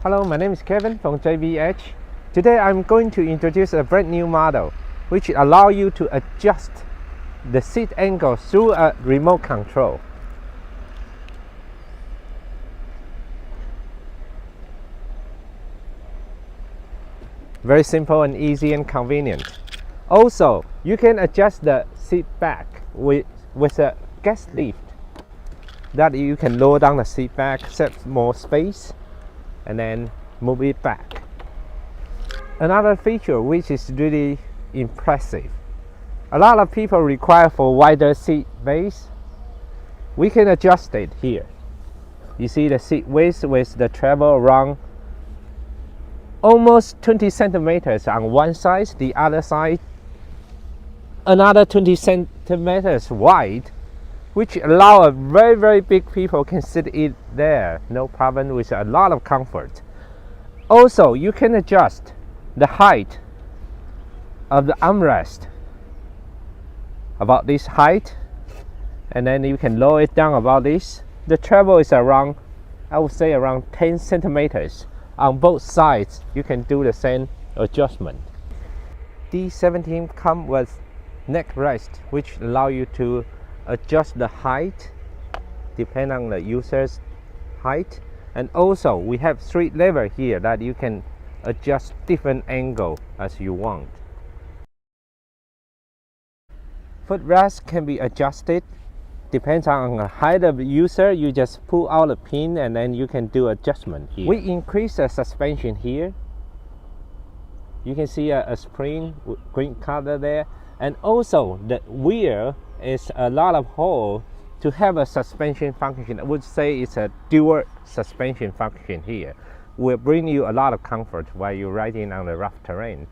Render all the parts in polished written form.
Hello, my name is Kevin from JBH. Today I'm going to introduce a brand new model which allows you to adjust the seat angle through a remote control. Very simple and easy and convenient. Also, you can adjust the seat back with a gas lift that you can lower down the seat back, save more space, and then move it back. Another feature which is really impressive. A lot of people require for wider seat base. We can adjust it here. You see the seat width with the travel around almost 20 centimeters on one side, the other side another 20 centimeters wide, which allow a very big people can sit in there, no problem, with a lot of comfort. Also, you can adjust the height of the armrest about this height, and then you can lower it down about this. The travel is around, I would say, around 10 centimeters on both sides. You can do the same adjustment. D17 comes with neck rest, which allow you to adjust the height depending on the user's height. And also we have 3 levers here that you can adjust different angle as you want. Footrest can be adjusted, depends on the height of the user. You just pull out the pin and then you can do adjustment here. We increase the suspension here. You can see a spring with green color there. And also the wheel is a lot of hole to have a suspension function. I would say it's a dual suspension function here. Will bring you a lot of comfort while you're riding on the rough terrain.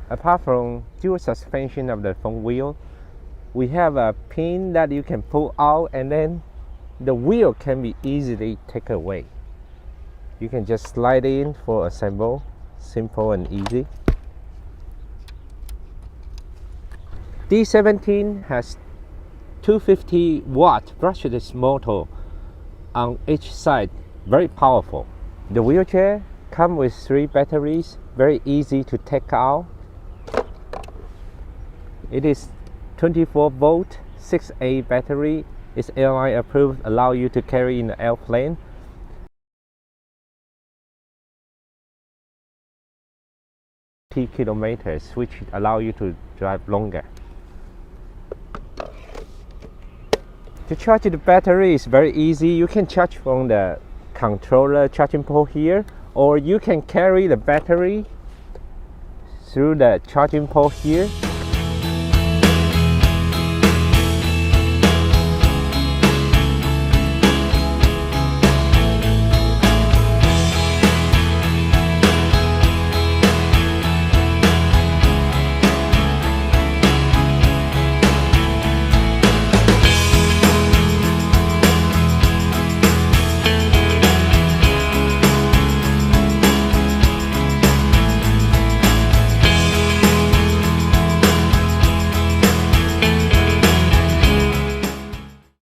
Apart from dual suspension of the front wheel, we have a pin that you can pull out, and then the wheel can be easily taken away. You can just slide in for assemble, simple and easy. D17 has 250-watt brushless motor on each side, very powerful. The wheelchair comes with 3 batteries, very easy to take out. It is 24-volt 6A battery. It's airline approved, allow you to carry in the airplane. Kilometers, which allow you to drive longer. To charge the battery is very easy. You can charge from the controller charging port here, or you can carry the battery through the charging port here.